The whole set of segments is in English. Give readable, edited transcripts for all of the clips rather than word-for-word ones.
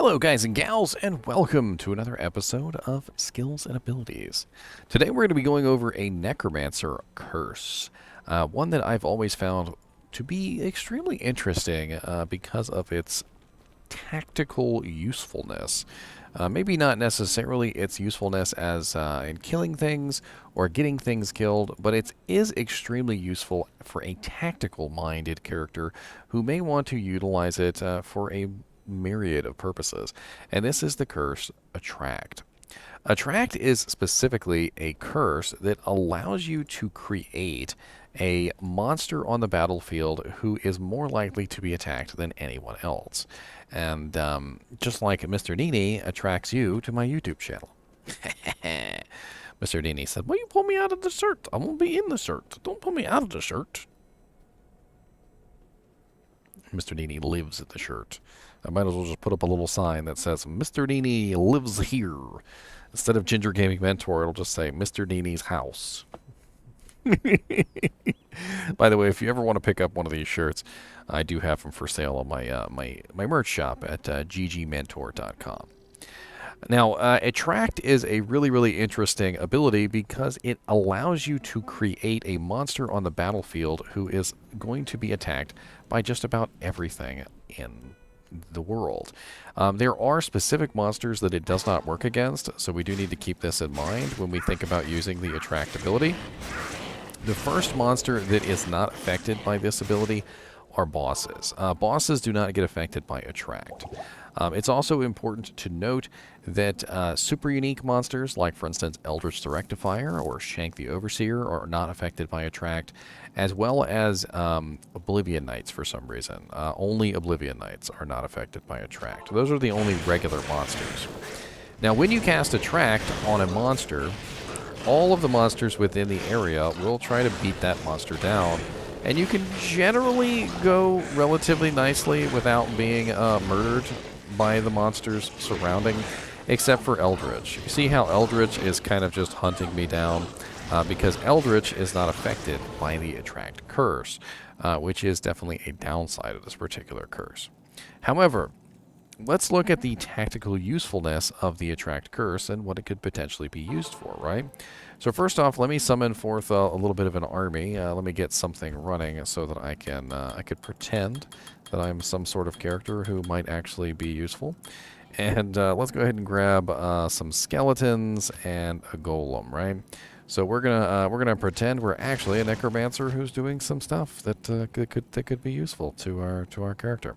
Hello guys and gals, and welcome to another episode of Skills and Abilities. Today we're going to be going over a Necromancer curse, one that I've always found to be extremely interesting because of its tactical usefulness. Maybe not necessarily its usefulness as in killing things or getting things killed, but it is extremely useful for a tactical-minded character who may want to utilize it for a myriad of purposes. And this is the curse Attract. Attract is specifically a curse that allows you to create a monster on the battlefield who is more likely to be attacked than anyone else. And just like Mr. NiNi attracts you to my YouTube channel. Mr. NiNi said, "Well, you pull me out of the shirt. I won't be in the shirt. Don't pull me out of the shirt." Mr. NiNi lives in the shirt. I might as well just put up a little sign that says, "Mr. NiNi lives here." Instead of Ginger Gaming Mentor, it'll just say, "Mr. NiNi's house." By the way, if you ever want to pick up one of these shirts, I do have them for sale on my merch shop at ggmentor.com. Now, Attract is a really interesting ability because it allows you to create a monster on the battlefield who is going to be attacked by just about everything in the world. There are specific monsters that it does not work against, so we do need to keep this in mind when we think about using the Attract ability. The first monster that is not affected by this ability are bosses. Bosses do not get affected by Attract. It's also important to note that super unique monsters, like for instance Eldritch the Rectifier or Shank the Overseer, are not affected by Attract, as well as Oblivion Knights for some reason. Only Oblivion Knights are not affected by Attract. Those are the only regular monsters. Now, when you cast Attract on a monster, all of the monsters within the area will try to beat that monster down, and you can generally go relatively nicely without being murdered by the monsters surrounding, except for Eldritch. You see how Eldritch is kind of just hunting me down because Eldritch is not affected by the Attract curse, which is definitely a downside of this particular curse. However, let's look at the tactical usefulness of the Attract curse and what it could potentially be used for, right? So first off, let me summon forth a little bit of an army. Let me get something running so that I could pretend that I'm some sort of character who might actually be useful. And let's go ahead and grab some skeletons and a golem, right? So we're gonna pretend we're actually a necromancer who's doing some stuff that could be useful to our character.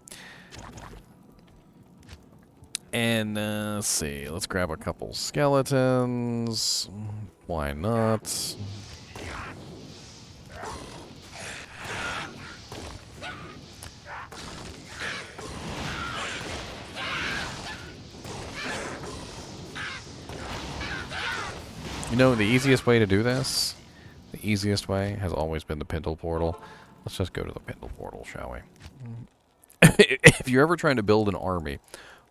And let's see, let's grab a couple skeletons. Why not? You know, the easiest way to do this, the easiest way has always been the Pintle Portal. Let's just go to the Pintle Portal, shall we? If you're ever trying to build an army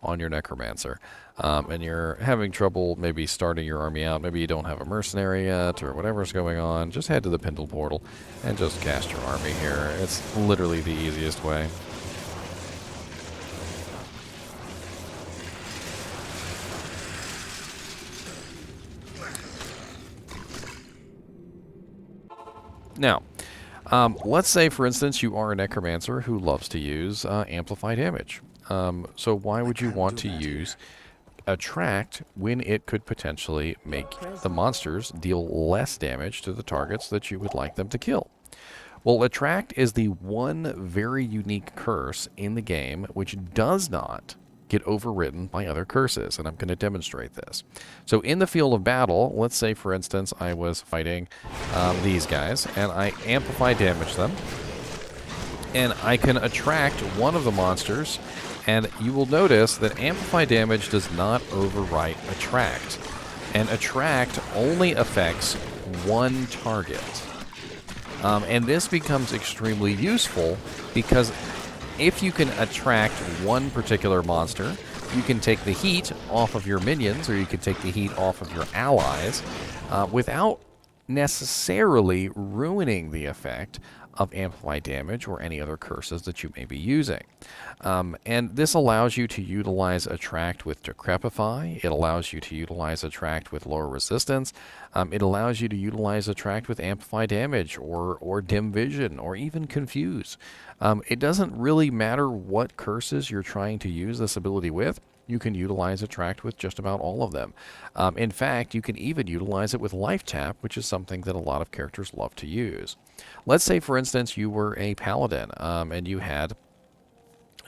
on your Necromancer, and you're having trouble maybe starting your army out, maybe you don't have a mercenary yet, or whatever's going on, just head to the Pintle Portal and just cast your army here. It's literally the easiest way. Now, let's say, for instance, you are a Necromancer who loves to use Amplify Damage. So why would you want to use Attract when it could potentially make the monsters deal less damage to the targets that you would like them to kill? Well, Attract is the one very unique curse in the game which does not get overridden by other curses, and I'm going to demonstrate this. So in the field of battle, let's say, for instance, I was fighting these guys, and I Amplify Damage them, and I can Attract one of the monsters, and you will notice that Amplify Damage does not overwrite Attract. And Attract only affects one target. And this becomes extremely useful because if you can Attract one particular monster, you can take the heat off of your minions, or you can take the heat off of your allies without necessarily ruining the effect of amplify damage or any other curses that you may be using. And this allows you to utilize Attract with Decrepify. It allows you to utilize Attract with lower resistance. It allows you to utilize Attract with amplify damage or dim vision or even confuse. It doesn't really matter what curses you're trying to use this ability with. You can utilize Attract with just about all of them. In fact, you can even utilize it with Life Tap, which is something that a lot of characters love to use. Let's say, for instance, you were a paladin and you had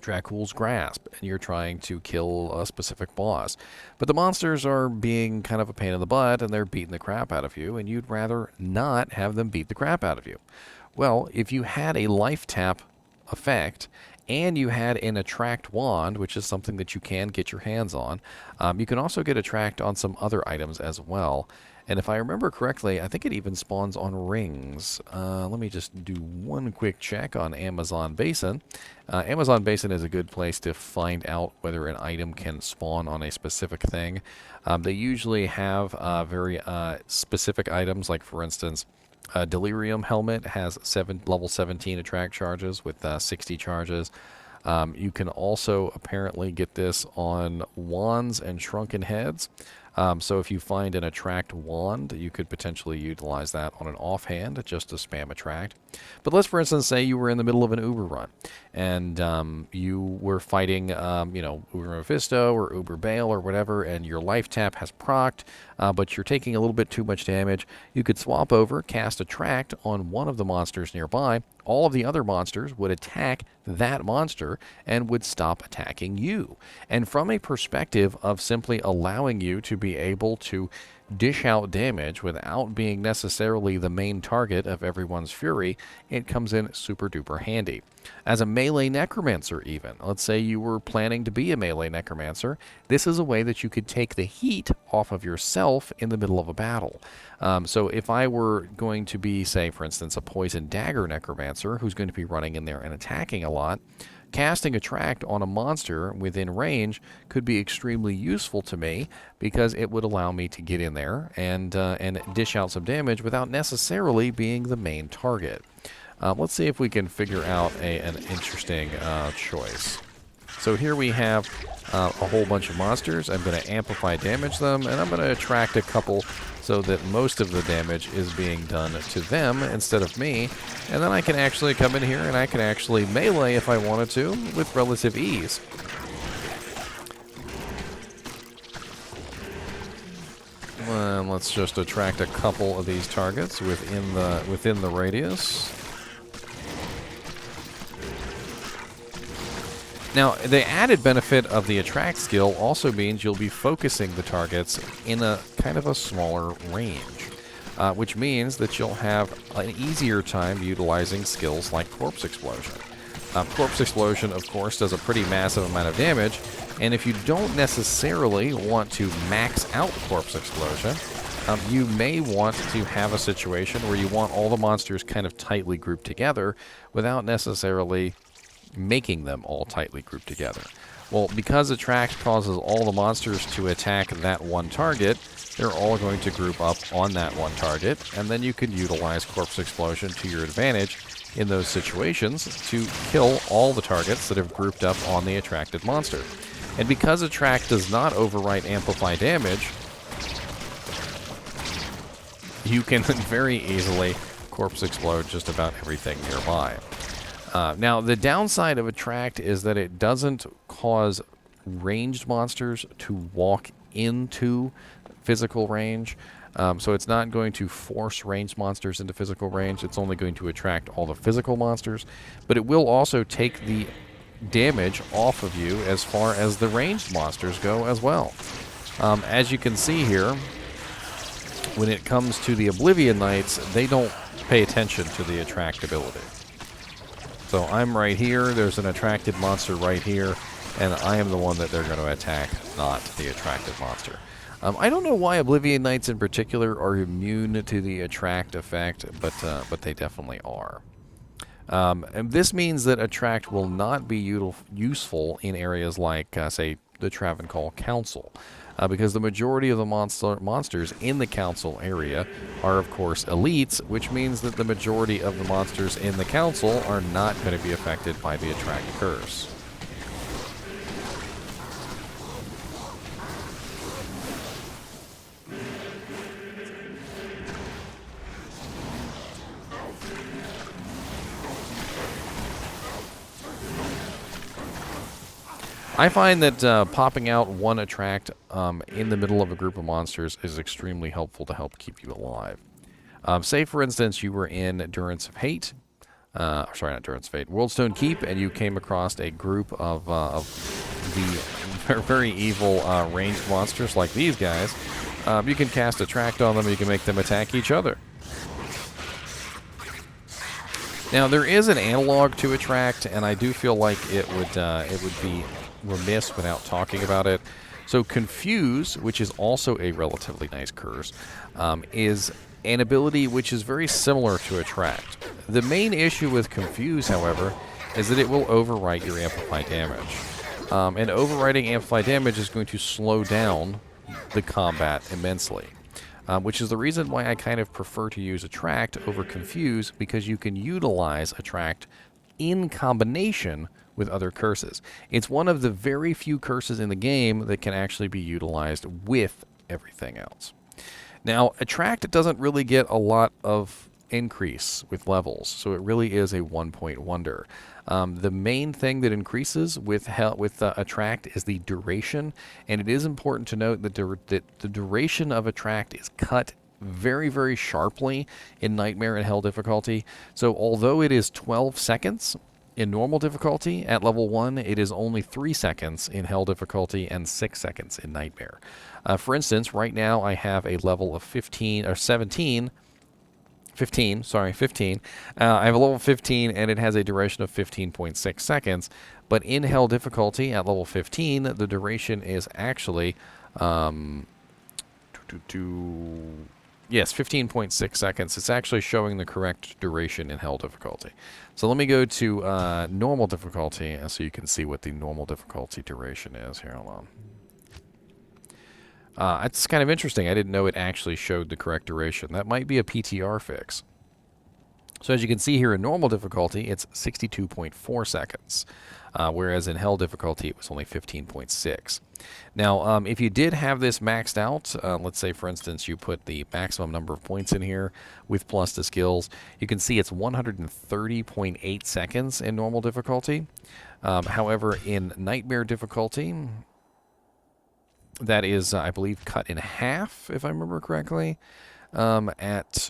Dracul's Grasp, and you're trying to kill a specific boss. But the monsters are being kind of a pain in the butt, and they're beating the crap out of you, and you'd rather not have them beat the crap out of you. Well, if you had a Life Tap effect, and you had an Attract wand, which is something that you can get your hands on. You can also get Attract on some other items as well. And if I remember correctly, I think it even spawns on rings. Let me just do one quick check on Amazon Basin. Amazon Basin is a good place to find out whether an item can spawn on a specific thing. They usually have very specific items, like for instance, Delirium Helmet has level 17 Attract charges with 60 charges. You can also apparently get this on wands and shrunken heads. So if you find an Attract wand, you could potentially utilize that on an offhand just to spam Attract. But let's, for instance, say you were in the middle of an Uber run and you were fighting, Uber Mephisto or Uber Bale or whatever, and your Life Tap has procced, but you're taking a little bit too much damage. You could swap over, cast Attract on one of the monsters nearby. All of the other monsters would attack that monster and would stop attacking you. And from a perspective of simply allowing you to be able to dish out damage without being necessarily the main target of everyone's fury, it comes in super duper handy. As a melee necromancer even, let's say you were planning to be a melee necromancer, this is a way that you could take the heat off of yourself in the middle of a battle. So if I were going to be, say, for instance, a poison dagger necromancer who's going to be running in there and attacking a lot, casting Attract on a monster within range could be extremely useful to me because it would allow me to get in there and dish out some damage without necessarily being the main target. Let's see if we can figure out an interesting choice. So here we have a whole bunch of monsters. I'm going to amplify damage them, and I'm going to attract a couple so that most of the damage is being done to them instead of me. And then I can actually come in here and I can actually melee if I wanted to with relative ease. And let's just attract a couple of these targets within the radius. Now, the added benefit of the Attract skill also means you'll be focusing the targets in a kind of a smaller range, which means that you'll have an easier time utilizing skills like Corpse Explosion. Corpse Explosion, of course, does a pretty massive amount of damage, and if you don't necessarily want to max out Corpse Explosion, you may want to have a situation where you want all the monsters kind of tightly grouped together without necessarily making them all tightly grouped together. Well, because Attract causes all the monsters to attack that one target, they're all going to group up on that one target, and then you can utilize Corpse Explosion to your advantage in those situations to kill all the targets that have grouped up on the attracted monster. And because Attract does not overwrite Amplify damage, you can very easily Corpse Explode just about everything nearby. Now, the downside of Attract is that it doesn't cause ranged monsters to walk into physical range. So it's not going to force ranged monsters into physical range. It's only going to attract all the physical monsters. But it will also take the damage off of you as far as the ranged monsters go as well. As you can see here, when it comes to the Oblivion Knights, they don't pay attention to the Attract ability. So I'm right here, there's an attracted monster right here, and I am the one that they're going to attack, not the attracted monster. I don't know why Oblivion Knights in particular are immune to the Attract effect, but they definitely are. And this means that Attract will not be useful in areas like, say, the Travancore Council. because the majority of the monsters in the council area are, of course, elites, which means that the majority of the monsters in the council are not going to be affected by the Attract curse. I find that popping out one Attract in the middle of a group of monsters is extremely helpful to help keep you alive. Say, for instance, you were in Durance of Hate, sorry, not Durance of Hate, Worldstone Keep, and you came across a group of the very evil ranged monsters like these guys. You can cast Attract on them, and you can make them attack each other. Now, there is an analog to Attract, and I do feel like it would be remiss without talking about it. So Confuse, which is also a relatively nice curse, is an ability which is very similar to Attract. The main issue with Confuse, however, is that it will overwrite your Amplify damage. And overwriting Amplify damage is going to slow down the combat immensely. Which is the reason why I kind of prefer to use Attract over Confuse, because you can utilize Attract in combination with other curses. It's one of the very few curses in the game that can actually be utilized with everything else. Now, Attract doesn't really get a lot of increase with levels, so it really is a one-point wonder. The main thing that increases with Attract is the duration, and it is important to note that the duration of Attract is cut very, very sharply in Nightmare and Hell difficulty. So although it is 12 seconds in normal difficulty at level 1, it is only 3 seconds in Hell difficulty and 6 seconds in Nightmare. For instance, right now I have a level of 15 or 17. 15, sorry, 15. I have a level 15, and it has a duration of 15.6 seconds. But in Hell difficulty at level 15, the duration is actually, yes, 15.6 seconds. It's actually showing the correct duration in Hell difficulty. So let me go to normal difficulty, so you can see what the normal difficulty duration is. Here, hold on. It's kind of interesting. I didn't know it actually showed the correct duration. That might be a PTR fix. So as you can see here in normal difficulty, it's 62.4 seconds, whereas in Hell difficulty, it was only 15.6. Now, if you did have this maxed out, let's say, for instance, you put the maximum number of points in here with plus the skills, you can see it's 130.8 seconds in normal difficulty. However, in Nightmare difficulty, that is, I believe, cut in half, if I remember correctly, at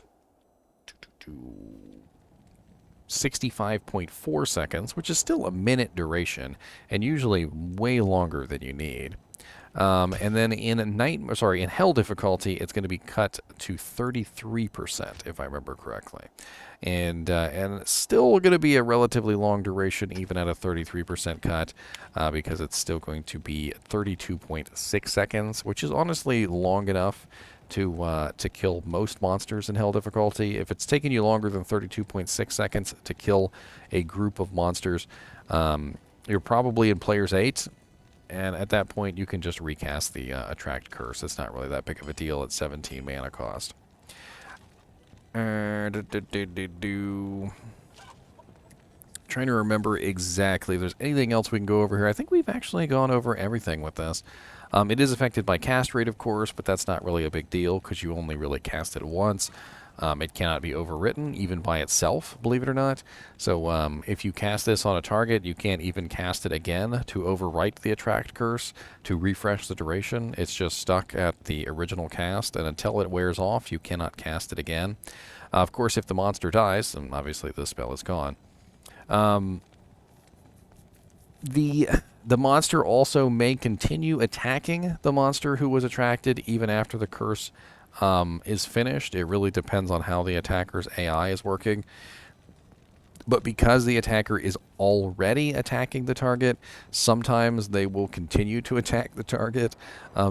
65.4 seconds, which is still a minute duration, and usually way longer than you need. And then in in Hell difficulty, it's going to be cut to 33%, if I remember correctly. And it's still going to be a relatively long duration, even at a 33% cut, because it's still going to be 32.6 seconds, which is honestly long enough to kill most monsters in Hell difficulty. If it's taking you longer than 32.6 seconds to kill a group of monsters, you're probably in Players 8, and at that point you can just recast the Attract curse. It's not really that big of a deal at 17 mana cost. Trying to remember exactly if there's anything else we can go over here. I think we've actually gone over everything with this. It is affected by cast rate, of course, but that's not really a big deal because you only really cast it once. It cannot be overwritten, even by itself, believe it or not. So if you cast this on a target, you can't even cast it again to overwrite the Attract curse to refresh the duration. It's just stuck at the original cast, and until it wears off, you cannot cast it again. Of course, if the monster dies, then obviously the spell is gone. The monster also may continue attacking the monster who was attracted even after the curse is finished. It really depends on how the attacker's AI is working. But because the attacker is already attacking the target, sometimes they will continue to attack the target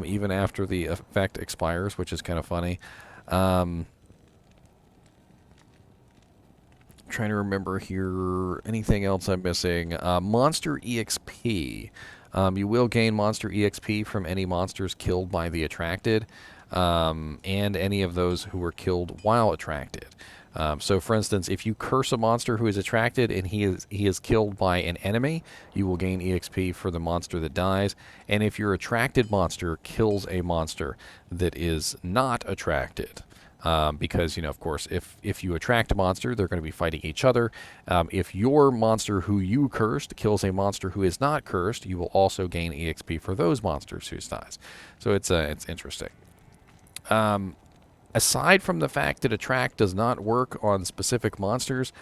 even after the effect expires, which is kind of funny. Trying to remember here anything else I'm missing. Monster EXP. You will gain monster EXP from any monsters killed by the attracted, and any of those who were killed while attracted. So, for instance, if you curse a monster who is attracted and he is killed by an enemy, you will gain EXP for the monster that dies. And if your attracted monster kills a monster that is not attracted, because, of course, if you attract a monster, they're going to be fighting each other. If your monster who you cursed kills a monster who is not cursed, you will also gain EXP for those monsters whose dies. So it's interesting. Aside from the fact that Attract does not work on specific monsters,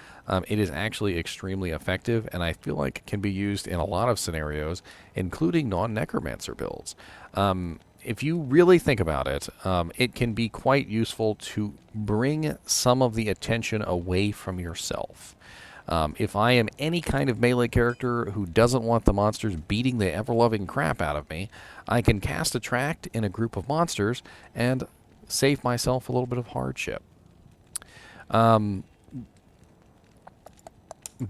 it is actually extremely effective, and I feel like it can be used in a lot of scenarios, including non-Necromancer builds. If you really think about it, it can be quite useful to bring some of the attention away from yourself. If I am any kind of melee character who doesn't want the monsters beating the ever-loving crap out of me, I can cast Attract in a group of monsters and save myself a little bit of hardship.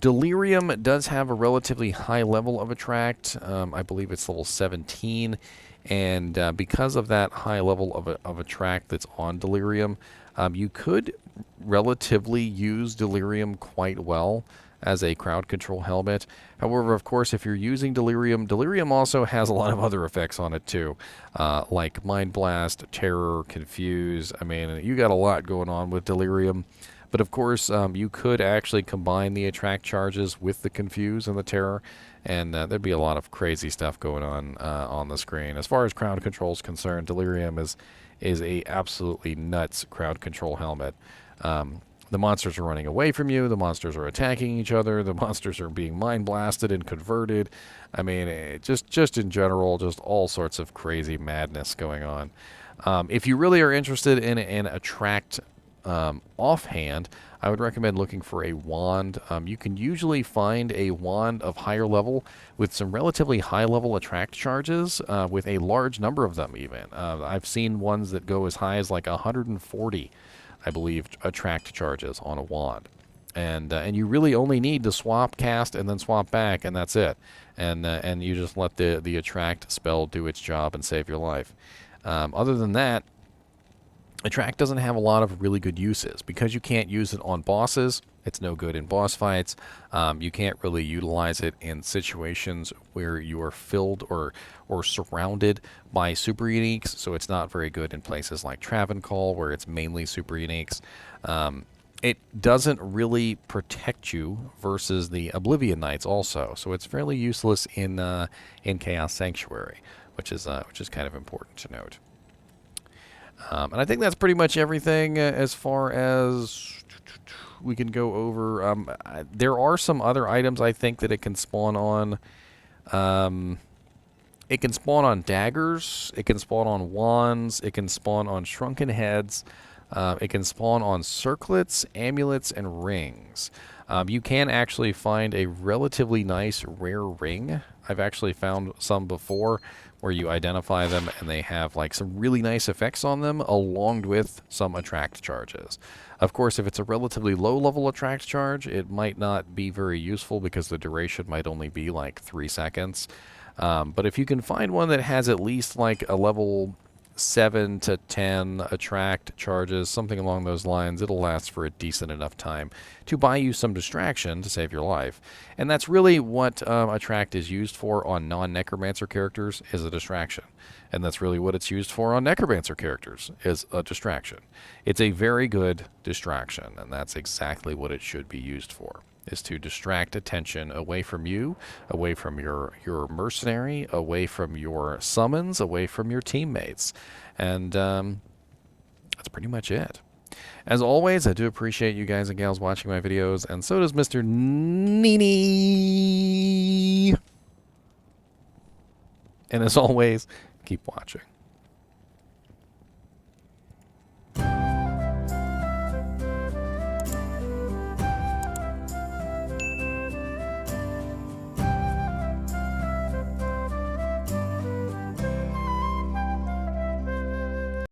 Delirium does have a relatively high level of Attract. I believe it's level 17. And because of that high level of Attract that's on Delirium, you could relatively use Delirium quite well as a crowd control helmet. However, of course, if you're using Delirium, Delirium also has a lot of other effects on it too, like Mind Blast, Terror, Confuse. I mean, you got a lot going on with Delirium. But of course, you could actually combine the Attract charges with the Confuse and the Terror, and there'd be a lot of crazy stuff going on the screen. As far as crowd control is concerned, Delirium is a absolutely nuts crowd control helmet. The monsters are running away from you. The monsters are attacking each other. The monsters are being mind blasted and converted. I mean, just in general, just all sorts of crazy madness going on. If you really are interested in Attract offhand, I would recommend looking for a wand. You can usually find a wand of higher level with some relatively high level Attract charges, with a large number of them even. I've seen ones that go as high as like 140, I believe, Attract charges on a wand. And you really only need to swap, cast, and then swap back, and that's it. And you just let the Attract spell do its job and save your life. Other than that, Attract doesn't have a lot of really good uses. Because you can't use it on bosses, it's no good in boss fights. You can't really utilize it in situations where you are filled or surrounded by super uniques, so it's not very good in places like Travancore, where it's mainly super uniques. It doesn't really protect you versus the Oblivion Knights also, so it's fairly useless in Chaos Sanctuary, which is kind of important to note. And I think that's pretty much everything as far as we can go over. There are some other items I think that it can spawn on. It can spawn on daggers. It can spawn on wands. It can spawn on shrunken heads. It can spawn on circlets, amulets, and rings. You can actually find a relatively nice rare ring. I've actually found some before where you identify them and they have like some really nice effects on them along with some Attract charges. Of course, if it's a relatively low level Attract charge, it might not be very useful because the duration might only be like 3 seconds. But if you can find one that has at least like a level 7 to 10 Attract charges, something along those lines, it'll last for a decent enough time to buy you some distraction to save your life. And that's really what Attract is used for on non-Necromancer characters, is a distraction. And that's really what it's used for on Necromancer characters, is a distraction. It's a very good distraction, and that's exactly what it should be used for, is to distract attention away from you, away from your mercenary, away from your summons, away from your teammates. And that's pretty much it. As always, I do appreciate you guys and gals watching my videos, and so does Mr. NiNi. And as always, keep watching.